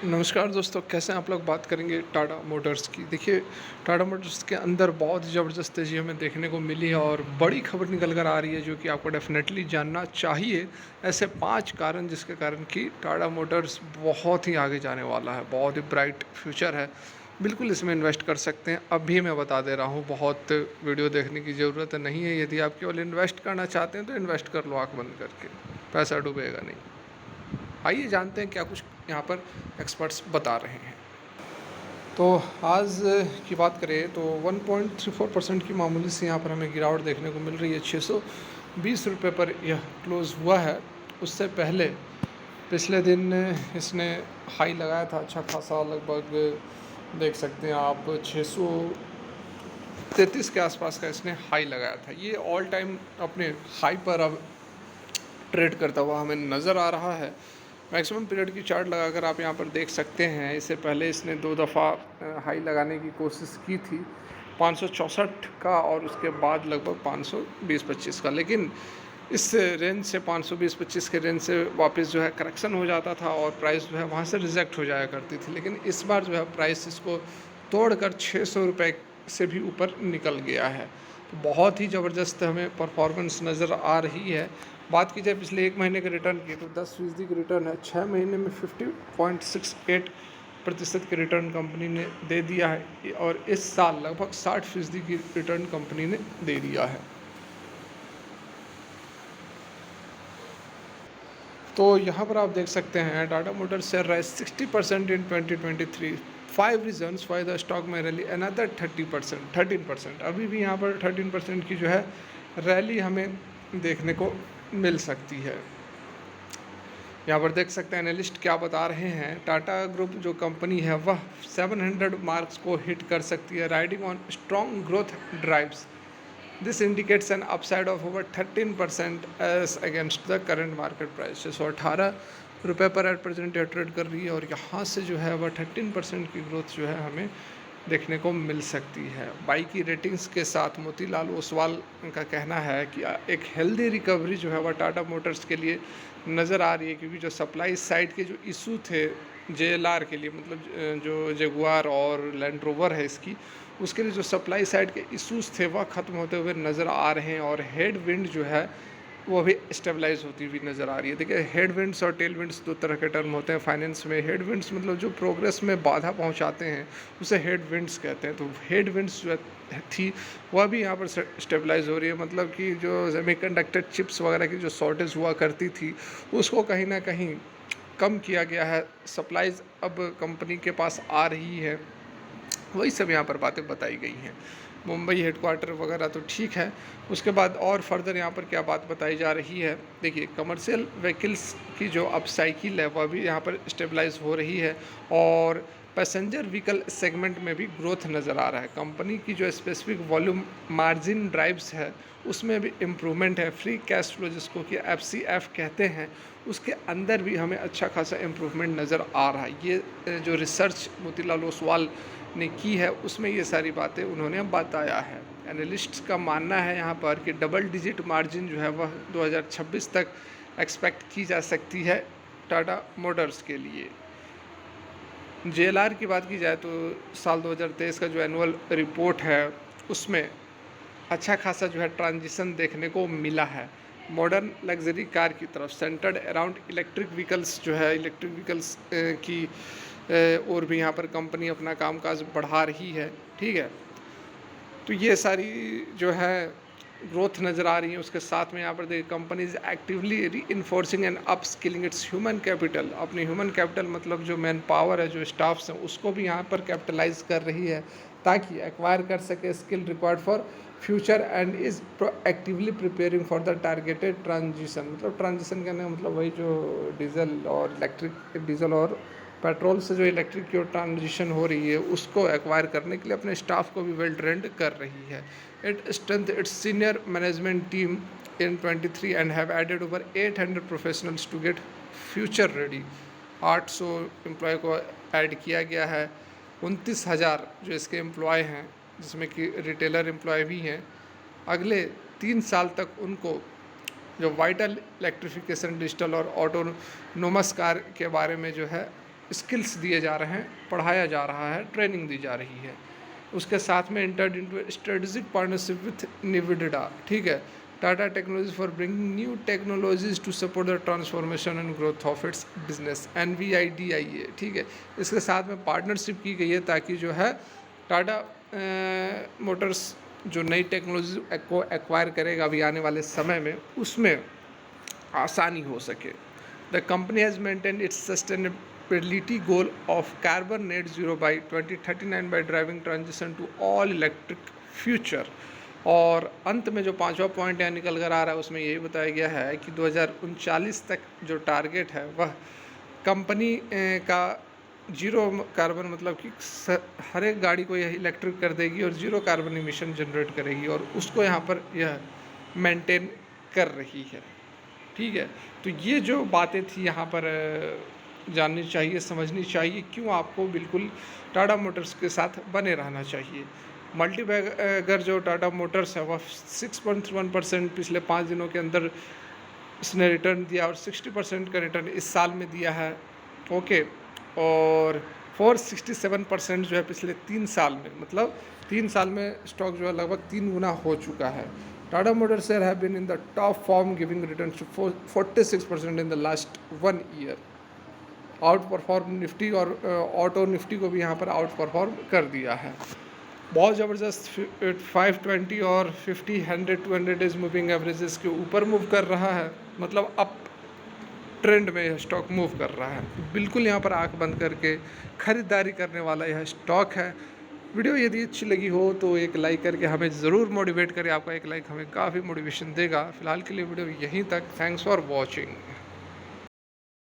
नमस्कार दोस्तों, कैसे हैं आप लोग। बात करेंगे टाटा मोटर्स की। देखिए, टाटा मोटर्स के अंदर बहुत ज़बरदस्त तेज़ी हमें देखने को मिली है और बड़ी खबर निकल कर आ रही है जो कि आपको डेफिनेटली जानना चाहिए। ऐसे 5 कारण जिसके कारण कि टाटा मोटर्स बहुत ही आगे जाने वाला है, बहुत ही ब्राइट फ्यूचर है। बिल्कुल इसमें इन्वेस्ट कर सकते हैं। अभी मैं बता दे रहा हूँ, बहुत वीडियो देखने की ज़रूरत नहीं है। यदि आप केवल इन्वेस्ट करना चाहते हैं तो इन्वेस्ट कर लो आँख बंद करके, पैसा डूबेगा नहीं। आइए जानते हैं क्या कुछ यहाँ पर एक्सपर्ट्स बता रहे हैं। तो आज की बात करें तो 1.34% की मामूली सी यहाँ पर हमें गिरावट देखने को मिल रही है। 620 रुपये पर यह क्लोज़ हुआ है। उससे पहले पिछले दिन इसने हाई लगाया था अच्छा खासा, लगभग देख सकते हैं आप 633 के आसपास का इसने हाई लगाया था। ये ऑल टाइम अपने हाई पर अब ट्रेड करता हुआ हमें नज़र आ रहा है। मैक्सिमम पीरियड की चार्ट लगाकर आप यहाँ पर देख सकते हैं। इससे पहले इसने 2 दफ़ा हाई लगाने की कोशिश की थी 564 का और उसके बाद लगभग 520-25 का, लेकिन इस रेंज से 520-25 के रेंज से वापस जो है करेक्शन हो जाता था और प्राइस जो है वहाँ से रिजेक्ट हो जाया करती थी। लेकिन इस बार जो है प्राइस इसको तोड़कर 600 रुपये से भी ऊपर निकल गया है। तो बहुत ही ज़बरदस्त हमें परफॉर्मेंस नज़र आ रही है। बात की जाए पिछले 1 महीने के रिटर्न की तो 10% की रिटर्न है। 6 महीने में 50.68% के रिटर्न कंपनी ने दे दिया है और इस साल लगभग 60% की रिटर्न कंपनी ने दे दिया है। तो यहाँ पर आप देख सकते हैं Tata Motors share rise 60% in 2023। 5 reasons why the stock में रैली अनदर 13%। अभी भी यहाँ पर 13% की जो है रैली हमें देखने को मिल सकती है। यहाँ पर देख सकते हैं एनालिस्ट क्या बता रहे हैं। टाटा ग्रुप जो कंपनी है वह 700 मार्क्स को हिट कर सकती है, riding on strong growth drives. This indicates an upside of over 13% as against the current market price. 618 रुपये पर एट प्रेजेंट ट्रेड कर रही है और यहाँ से जो है वह 13% की ग्रोथ जो है हमें देखने को मिल सकती है। बाई की रेटिंग्स के साथ मोतीलाल ओसवाल का कहना है कि एक हेल्दी रिकवरी जो है वह टाटा मोटर्स के लिए नज़र आ रही है, क्योंकि जो सप्लाई साइड के जो इशू थे JLR के लिए, मतलब जो जगुआर और लैंड रोवर है इसकी, उसके लिए जो सप्लाई साइड के इश्यूज थे वह ख़त्म होते हुए नज़र आ रहे हैं और हेड विंड जो है वो भी स्टेबलाइज होती हुई नज़र आ रही है। देखिए, हेड विंड्स और टेल विंड्स 2 तरह के टर्म होते हैं फाइनेंस में। हेड विंड्स मतलब जो प्रोग्रेस में बाधा पहुंचाते हैं उसे हेड विंड्स कहते हैं। तो हेड विंड्स जो थी वह भी यहाँ पर स्टेबलाइज हो रही है, मतलब कि जो सेमीकंडक्टर चिप्स वगैरह की जो शॉर्टेज हुआ करती थी उसको कहीं ना कहीं कम किया गया है। सप्लाईज अब कंपनी के पास आ रही है, वही सब यहाँ पर बातें बताई गई हैं। मुंबई हेडक्वार्टर वगैरह तो ठीक है। उसके बाद और फर्दर यहाँ पर क्या बात बताई जा रही है। देखिए, कमर्शियल व्हीकल्स की जो अप साइकिल है वह भी यहाँ पर स्टेबलाइज हो रही है और पैसेंजर व्हीकल सेगमेंट में भी ग्रोथ नज़र आ रहा है। कंपनी की जो स्पेसिफिक वॉल्यूम मार्जिन ड्राइव्स है उसमें भी इम्प्रूवमेंट है। फ्री कैश फ्लो जिसको कि FCF कहते हैं, उसके अंदर भी हमें अच्छा खासा इम्प्रूवमेंट नज़र आ रहा है। ये जो रिसर्च मोतीलाल ओसवाल ने की है उसमें ये सारी बातें उन्होंने बताया है। एनालिस्ट्स का मानना है यहाँ पर कि डबल डिजिट मार्जिन जो है वह 2026 तक एक्सपेक्ट की जा सकती है टाटा मोटर्स के लिए। JLR की बात की जाए तो साल 2023 का जो एनुअल रिपोर्ट है उसमें अच्छा खासा जो है ट्रांजिशन देखने को मिला है मॉडर्न लग्जरी कार की तरफ, सेंटर्ड अराउंड इलेक्ट्रिक व्हीकल्स जो है, इलेक्ट्रिक व्हीकल्स की और भी यहाँ पर कंपनी अपना कामकाज बढ़ा रही है। ठीक है, तो ये सारी जो है ग्रोथ नज़र आ रही है। उसके साथ में यहाँ पर देखिए, कंपनी इज एक्टिवली री enforcing and up skilling it's human capital. अपनी ह्यूमन कैपिटल मतलब जो मैन पावर है, जो स्टाफ्स हैं, उसको भी यहाँ पर कैपिटलाइज कर रही है ताकि एक्वायर कर सके skill required for future and is actively preparing for the targeted transition. मतलब ट्रांजिशन करने का मतलब वही जो डीजल और इलेक्ट्रिक, डीजल और पेट्रोल से जो इलेक्ट्रिक की ओर ट्रांजिशन हो रही है उसको एक्वायर करने के लिए अपने स्टाफ को भी वेल ट्रेंड कर रही है। It strength its senior management team in 23 and have added over 800 professionals to get future ready. 800 employ को ऐड किया गया है। 29,000 जो इसके एम्प्लॉय हैं, जिसमें कि रिटेलर एम्प्लॉय भी हैं, अगले 3 साल तक उनको जो वाइटल इलेक्ट्रिफिकेशन, डिजिटल और ऑटोनोमस कार के बारे में जो है स्किल्स दिए जा रहे हैं, पढ़ाया जा रहा है, ट्रेनिंग दी जा रही है। उसके साथ में entered into strategic partnership with Nvidia, ठीक है, Tata technology for bringing new technologies to support the transformation and growth of its business, NVIDIA, ठीक है। इसके साथ में पार्टनरशिप की गई है ताकि जो है टाटा मोटर्स जो नई टेक्नोलॉजी को एक्वायर करेगा अभी आने वाले समय में, उसमें आसानी हो सके। The company has maintain its sustainability goal of carbon net zero by 2039 by driving transition to all electric future. और अंत में जो 5वां पॉइंट यहाँ निकल कर आ रहा है उसमें यही बताया गया है कि 2039 तक जो टारगेट है वह कंपनी का जीरो कार्बन, मतलब कि हर एक गाड़ी को यह इलेक्ट्रिक कर देगी और जीरो कार्बन इमिशन जनरेट करेगी, और उसको यहाँ पर यह मेंटेन कर रही है, ठीक है। तो ये जो बातें थी यहाँ पर जाननी चाहिए, समझनी चाहिए, क्यों आपको बिल्कुल टाटा मोटर्स के साथ बने रहना चाहिए। मल्टीबैगर जो टाटा मोटर्स है वह 6.1% पिछले 5 दिनों के अंदर इसने रिटर्न दिया और 60% का रिटर्न इस साल में दिया है, ओके। और 467% जो है पिछले 3 साल में, मतलब 3 साल में स्टॉक जो है लगभग 3 गुना हो चुका है। Tata Motors share have been in the top form giving return to 46% in the last 1 year. Outperform Nifty और ऑटो निफ्टी को भी यहाँ पर आउट परफॉर्म कर दिया है। बहुत ज़बरदस्त 520 और 50, 100, 200 डेज मूविंग एवरेजेस के ऊपर मूव कर रहा है, मतलब अप ट्रेंड में यह स्टॉक मूव कर रहा है। बिल्कुल यहाँ पर आंख बंद करके ख़रीदारी करने वाला यह स्टॉक है। वीडियो यदि अच्छी लगी हो तो एक लाइक करके हमें ज़रूर मोटिवेट करें, आपका एक लाइक हमें काफ़ी मोटिवेशन देगा। फिलहाल के लिए वीडियो यहीं तक, थैंक्स फॉर वॉचिंग।